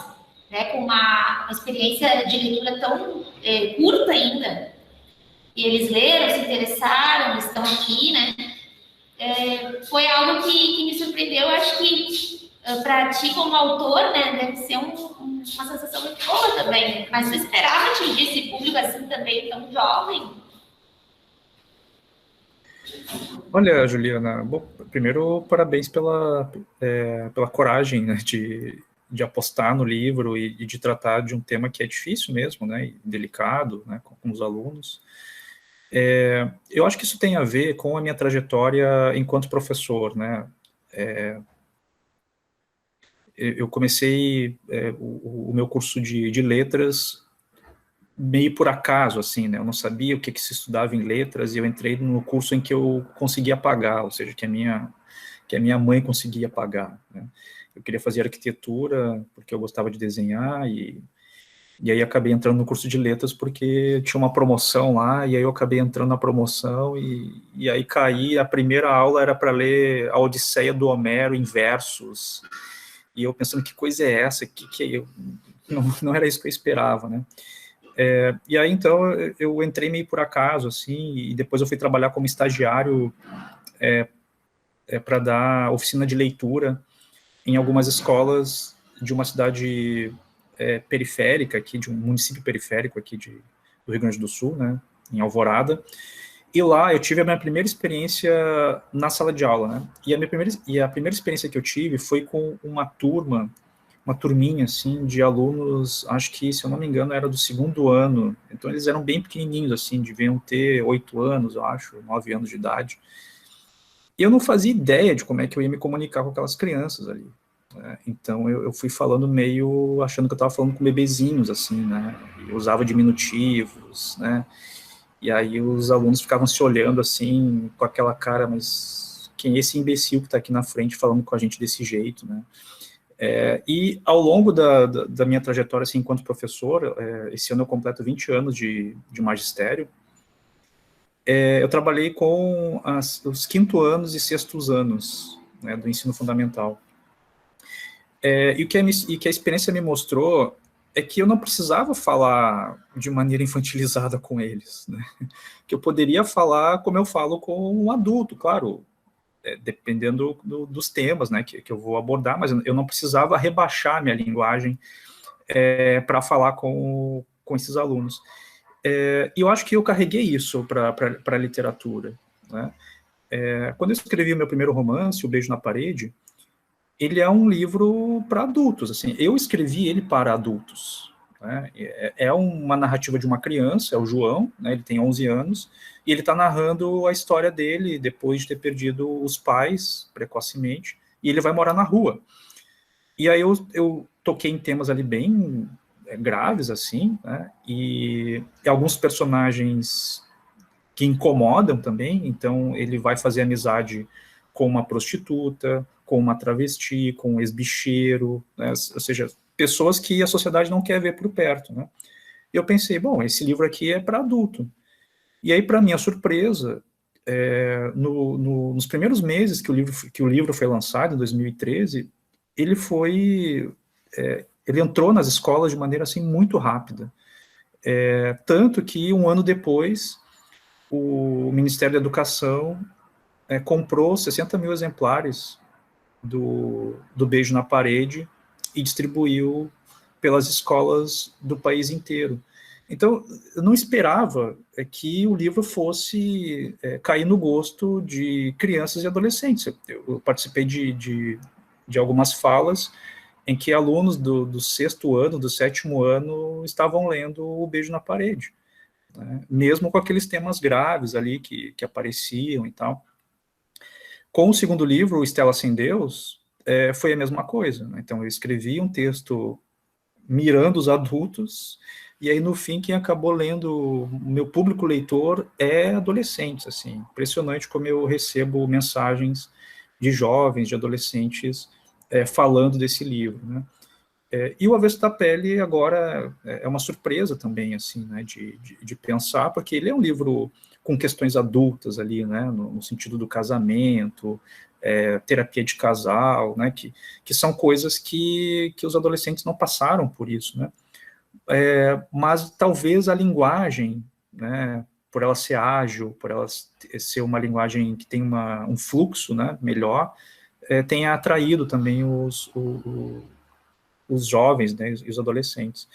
né, com uma experiência de leitura tão curta ainda, e eles leram, se interessaram, estão aqui, né? Foi algo que me surpreendeu. Eu acho que para ti, como autor, né, deve ser uma sensação muito boa também. Mas tu esperava atingir esse público assim também, tão jovem? Olha, Juliana, bom, primeiro, parabéns pela coragem, né, de apostar no livro e de tratar de um tema que é difícil mesmo, né, e delicado, né, com os alunos. Eu acho que isso tem a ver com a minha trajetória enquanto professor, né. Eu comecei o meu curso de letras meio por acaso, assim, né, eu não sabia o que se estudava em letras, e eu entrei no curso em que eu conseguia pagar, ou seja, que a minha mãe conseguia pagar, né. Eu queria fazer arquitetura, porque eu gostava de desenhar, e aí acabei entrando no curso de letras, porque tinha uma promoção lá, e aí eu acabei entrando na promoção, e aí caí. A primeira aula era para ler a Odisseia do Homero em versos, e eu pensando, que coisa é essa? Não era isso que eu esperava, né. E aí, então, eu entrei meio por acaso, assim, e depois eu fui trabalhar como estagiário para dar oficina de leitura em algumas escolas de uma cidade periférica, aqui, de um município periférico aqui do Rio Grande do Sul, né, em Alvorada. E lá eu tive a minha primeira experiência na sala de aula, né, e a primeira experiência que eu tive foi com uma turminha, assim, de alunos, acho que, se eu não me engano, era do 2º ano. Então, eles eram bem pequenininhos, assim, deviam ter 8 anos, eu acho, 9 anos de idade. E eu não fazia ideia de como é que eu ia me comunicar com aquelas crianças ali, né? Então, eu fui falando meio, achando que eu estava falando com bebezinhos, assim, né, eu usava diminutivos, né, e aí os alunos ficavam se olhando, assim, com aquela cara, mas quem é esse imbecil que está aqui na frente falando com a gente desse jeito, né? E ao longo da minha trajetória, assim, enquanto professor, esse ano eu completo 20 anos de magistério, eu trabalhei com os 5º anos e 6º anos, né, do ensino fundamental. E o que a experiência me mostrou é que eu não precisava falar de maneira infantilizada com eles, né, que eu poderia falar como eu falo com um adulto, claro, dependendo dos temas, né, que eu vou abordar, mas eu não precisava rebaixar minha linguagem para falar com esses alunos. E eu acho que eu carreguei isso para a literatura, né? Quando eu escrevi o meu primeiro romance, O Beijo na Parede, ele é um livro para adultos, assim, eu escrevi ele para adultos, né? É uma narrativa de uma criança, é o João, né, ele tem 11 anos, e ele está narrando a história dele depois de ter perdido os pais precocemente, e ele vai morar na rua. E aí eu toquei em temas ali bem graves, assim, né, e alguns personagens que incomodam também, então ele vai fazer amizade com uma prostituta, com uma travesti, com um ex-bicheiro, né, ou seja, pessoas que a sociedade não quer ver por perto, né. Eu pensei, bom, esse livro aqui é para adulto. E aí, para minha surpresa, nos primeiros meses que o livro foi lançado, em 2013, ele entrou nas escolas de maneira assim muito rápida. Tanto que um ano depois, o Ministério da Educação comprou 60 mil exemplares do Beijo na Parede e distribuiu pelas escolas do país inteiro. Então, eu não esperava que o livro fosse cair no gosto de crianças e adolescentes. Eu participei de algumas falas em que alunos do 6º ano, do 7º ano, estavam lendo O Beijo na Parede, né? Mesmo com aqueles temas graves ali que apareciam e tal. Com o segundo livro, O Estela Sem Deus, foi a mesma coisa, né? Então, eu escrevi um texto mirando os adultos, e aí, no fim, quem acabou lendo, o meu público leitor é adolescentes, assim. Impressionante como eu recebo mensagens de jovens, de adolescentes, falando desse livro, né? E O Avesso da Pele, agora, é uma surpresa também, assim, né, de pensar, porque ele é um livro com questões adultas ali, né, no sentido do casamento, terapia de casal, né, que são coisas que os adolescentes não passaram por isso, né? Mas talvez a linguagem, né, por ela ser ágil, por ela ser uma linguagem que tem um fluxo, né, melhor, tenha atraído também os jovens, né, e os adolescentes.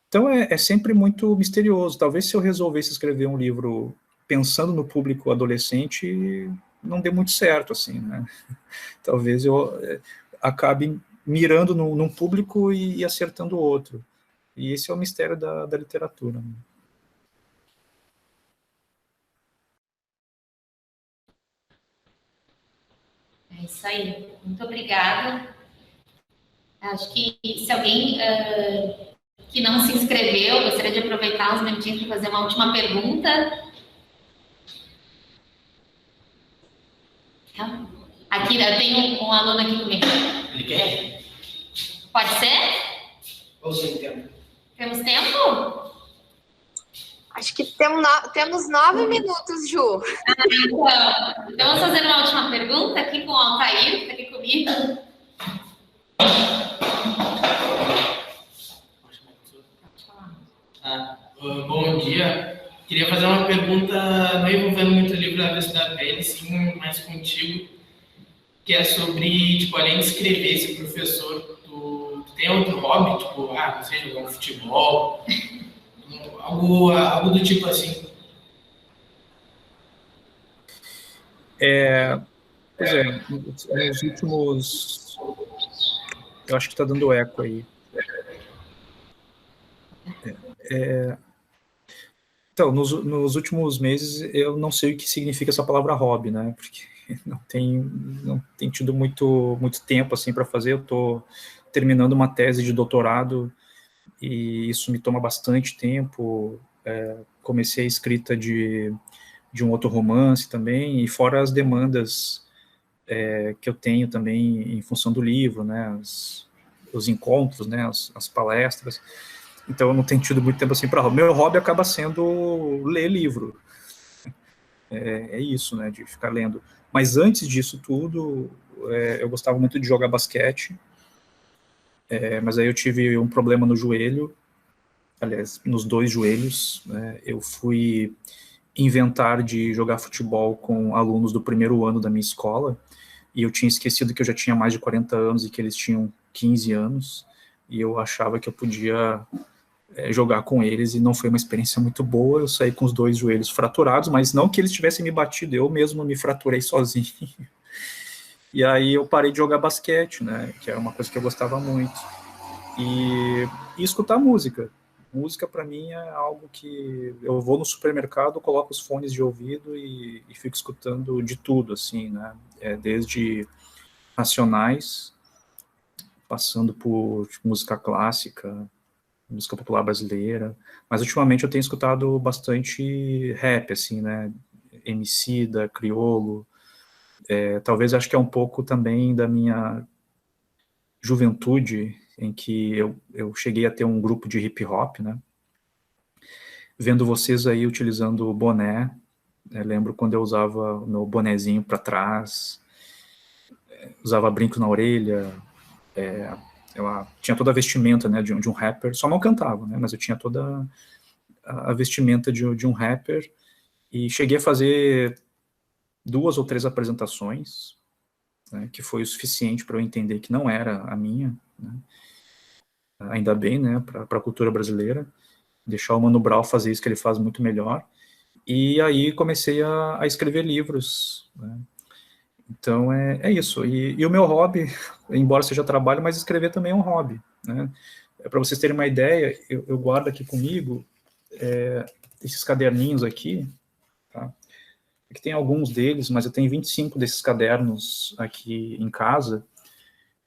Então é sempre muito misterioso. Talvez se eu resolvesse escrever um livro pensando no público adolescente, não dê muito certo, assim, né? Talvez eu acabe mirando num público e acertando o outro. E esse é o mistério da literatura. É isso aí. Muito obrigada. Acho que se alguém que não se inscreveu, gostaria de aproveitar uns minutinhos para fazer uma última pergunta. Aqui, eu tenho um aluno aqui comigo. Ele quer? Pode ser? Ou sem tempo? Temos tempo? Acho que temos 9 minutos, Ju. Então, vamos fazer uma última pergunta aqui com o Altair, que está aqui comigo. Bom dia. Queria fazer uma pergunta, não envolvendo muito o livro da Avesso da Pele, sim, mais contigo, que é sobre, tipo, além de escrever, esse professor, tu tem outro hobby, tipo, não sei, jogar um futebol, algo do tipo assim. Pois nos últimos... Eu acho que está dando eco aí. Então, nos últimos meses, eu não sei o que significa essa palavra hobby, né? Porque não tem tido muito tempo assim para fazer. Eu estou terminando uma tese de doutorado e isso me toma bastante tempo. Comecei a escrita de um outro romance também, e fora as demandas que eu tenho também em função do livro, né? Os encontros, né? As palestras. Então, eu não tenho tido muito tempo assim para hobby. Meu hobby acaba sendo ler livro. É isso, né, de ficar lendo. Mas antes disso tudo, eu gostava muito de jogar basquete, mas aí eu tive um problema no joelho, aliás, nos 2 joelhos, né? Eu fui inventar de jogar futebol com alunos do primeiro ano da minha escola, e eu tinha esquecido que eu já tinha mais de 40 anos e que eles tinham 15 anos, e eu achava que eu podia jogar com eles, e não foi uma experiência muito boa. Eu saí com os 2 joelhos fraturados, mas não que eles tivessem me batido, eu mesmo me fraturei sozinho. E aí eu parei de jogar basquete, né, que era uma coisa que eu gostava muito. E escutar música. Música, para mim, é algo que eu vou no supermercado, coloco os fones de ouvido e fico escutando de tudo, assim, né, desde nacionais, passando por música clássica, música popular brasileira, mas ultimamente eu tenho escutado bastante rap, assim, né, Emicida, Criolo, talvez acho que é um pouco também da minha juventude, em que eu cheguei a ter um grupo de hip hop, né, vendo vocês aí utilizando o boné, lembro quando eu usava o meu bonezinho para trás, usava brinco na orelha, eu tinha toda a vestimenta, né, de um rapper, só não cantava, né, mas eu tinha toda a vestimenta de um rapper, e cheguei a fazer 2 ou 3 apresentações, né, que foi o suficiente para eu entender que não era a minha, né, ainda bem, né, para a cultura brasileira, deixar o Mano Brown fazer isso que ele faz muito melhor, e aí comecei a escrever livros, né. Então é isso, e o meu hobby, embora seja trabalho, mas escrever também é um hobby, né. Para vocês terem uma ideia, eu guardo aqui comigo esses caderninhos aqui, tá? Aqui tem alguns deles, mas eu tenho 25 desses cadernos aqui em casa,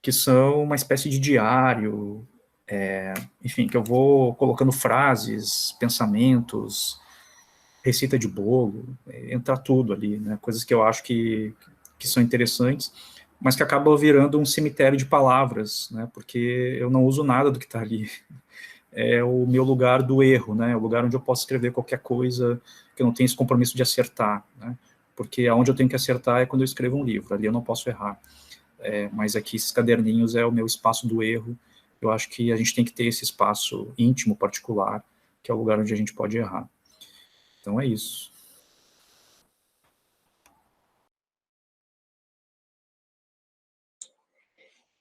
que são uma espécie de diário, enfim, que eu vou colocando frases, pensamentos, receita de bolo, entra tudo ali, né, coisas que eu acho que são interessantes, mas que acabam virando um cemitério de palavras, né, porque eu não uso nada do que está ali. É o meu lugar do erro, né, o lugar onde eu posso escrever qualquer coisa, que eu não tenho esse compromisso de acertar, né, porque aonde eu tenho que acertar é quando eu escrevo um livro, ali eu não posso errar. Mas aqui esses caderninhos é o meu espaço do erro. Eu acho que a gente tem que ter esse espaço íntimo, particular, que é o lugar onde a gente pode errar. Então é isso.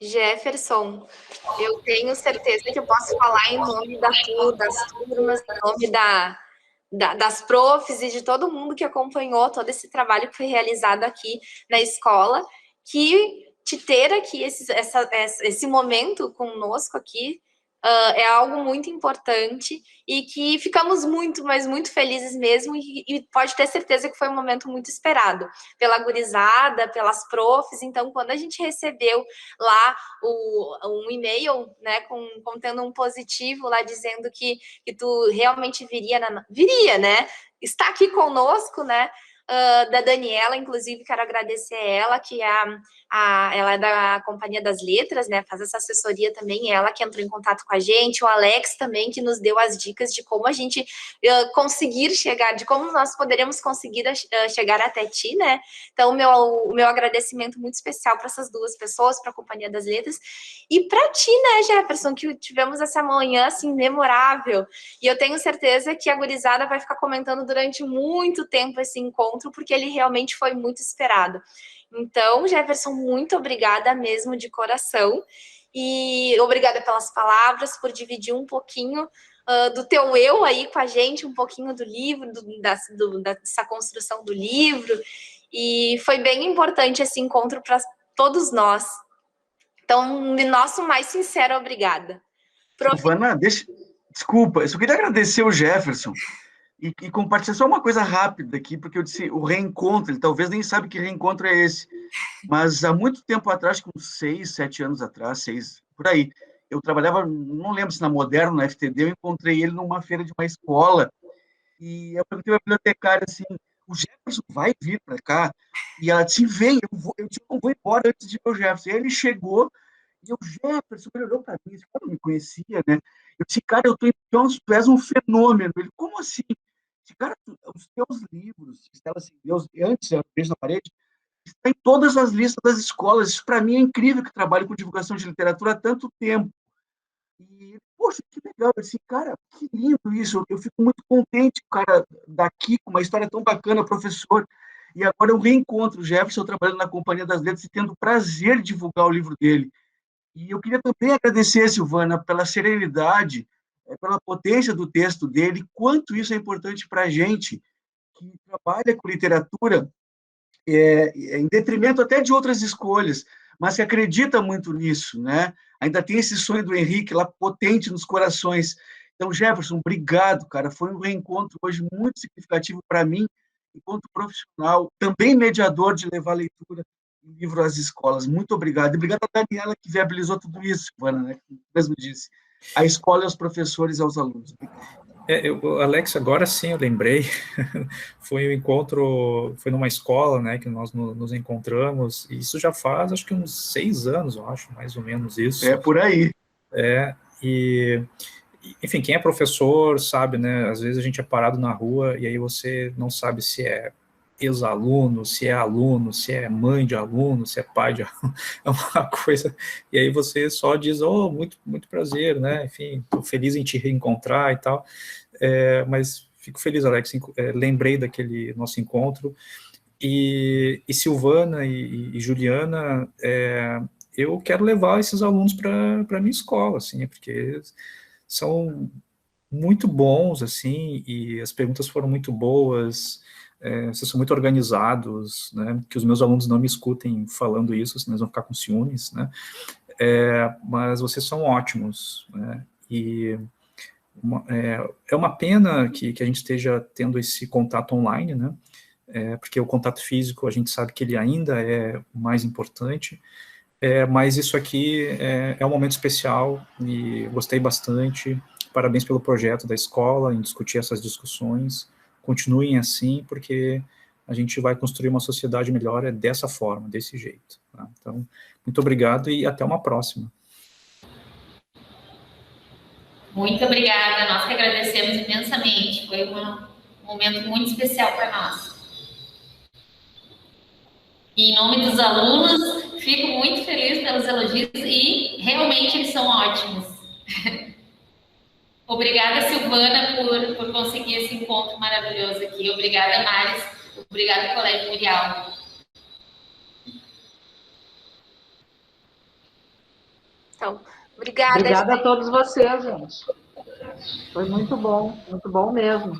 Jefferson, eu tenho certeza que eu posso falar em nome das turmas, em nome das profs e de todo mundo que acompanhou todo esse trabalho que foi realizado aqui na escola, que te ter aqui esse momento conosco aqui é algo muito importante e que ficamos muito, mas muito felizes mesmo, e pode ter certeza que foi um momento muito esperado pela gurizada, pelas profs. Então, quando a gente recebeu lá um e-mail, né, contendo um positivo lá, dizendo que tu realmente viria, né, está aqui conosco, né, da Daniela, inclusive, quero agradecer a ela, que ela é da Companhia das Letras, né, faz essa assessoria também, ela que entrou em contato com a gente, o Alex também, que nos deu as dicas de como a gente conseguir chegar, de como nós poderíamos conseguir chegar até ti, né. Então, o meu agradecimento muito especial para essas 2 pessoas, para a Companhia das Letras, e para ti, né, Jefferson, que tivemos essa manhã, assim, memorável, e eu tenho certeza que a gurizada vai ficar comentando durante muito tempo esse encontro, porque ele realmente foi muito esperado. Então, Jefferson, muito obrigada mesmo de coração, e obrigada pelas palavras, por dividir um pouquinho do teu eu aí com a gente, um pouquinho do livro, dessa construção do livro, e foi bem importante esse encontro para todos nós. Então, nosso mais sincero obrigada. Ana, desculpa, eu só queria agradecer o Jefferson e compartilhar só uma coisa rápida aqui, porque eu disse o reencontro, ele talvez nem sabe que reencontro é esse, mas há muito tempo atrás, uns 6, 7 anos atrás, 6, por aí, eu trabalhava, não lembro se na Moderno, na FTD, eu encontrei ele numa feira de uma escola, e eu perguntei à bibliotecária assim, o Jefferson vai vir para cá? E ela disse, vem, eu não vou embora antes de ver o Jefferson. E ele chegou, e o Jefferson, ele olhou para mim, esse cara não me conhecia, né? Eu disse, cara, eu tô em Jones, tu és um fenômeno. Ele, como assim? Cara, os teus livros, Estela Sem Deus, antes era Beijo na Parede, está em todas as listas das escolas. Isso, para mim, é incrível, que trabalho com divulgação de literatura há tanto tempo. E, poxa, que legal. Eu disse, cara, que lindo isso. Eu fico muito contente, o cara daqui, com uma história tão bacana, professor. E agora eu reencontro o Jefferson trabalhando na Companhia das Letras e tendo o prazer de divulgar o livro dele. E eu queria também agradecer, Silvana, pela serenidade, pela potência do texto dele, quanto isso é importante para a gente que trabalha com literatura, em detrimento até de outras escolhas, mas que acredita muito nisso, né? Ainda tem esse sonho do Henrique lá potente nos corações. Então, Jefferson, obrigado, cara. Foi um reencontro hoje muito significativo para mim, enquanto profissional, também mediador de levar leitura em livro às escolas. Muito obrigado. E obrigado a Daniela, que viabilizou tudo isso, Silvana, né? Como mesmo disse. A escola, aos professores e aos alunos. Alex, agora sim eu lembrei, foi um encontro, foi numa escola, né, que nós nos encontramos, e isso já faz, acho que uns 6 anos, eu acho, mais ou menos isso. É, por aí. Enfim, quem é professor sabe, né, às vezes a gente é parado na rua, e aí você não sabe se é ex-aluno, se é aluno, se é mãe de aluno, se é pai de aluno, é uma coisa, e aí você só diz, oh, muito, muito prazer, né, enfim, estou feliz em te reencontrar e tal, mas fico feliz, Alex, lembrei daquele nosso encontro, e Silvana e Juliana, eu quero levar esses alunos para a minha escola, assim, porque são muito bons, assim, e as perguntas foram muito boas, vocês são muito organizados, né, que os meus alunos não me escutem falando isso, senão eles vão ficar com ciúmes, né, mas vocês são ótimos, né, e é uma pena que a gente esteja tendo esse contato online, né, porque o contato físico, a gente sabe que ele ainda é o mais importante, mas isso aqui é um momento especial, e gostei bastante, parabéns pelo projeto da escola, em discutir essas discussões, continuem assim, porque a gente vai construir uma sociedade melhor dessa forma, desse jeito. Tá? Então, muito obrigado e até uma próxima. Muito obrigada, nós que agradecemos imensamente, foi um momento muito especial para nós. E em nome dos alunos, fico muito feliz pelos elogios e realmente eles são ótimos. Obrigada, Silvana, por conseguir esse encontro maravilhoso aqui. Obrigada, Maris. Obrigada, Colégio Murial. Então, obrigada. Obrigada a todos vocês, gente. Foi muito bom mesmo.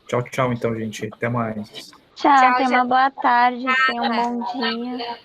Tchau, tchau, então, gente. Até mais. Tchau, tenha uma boa tarde, tenha um bom dia.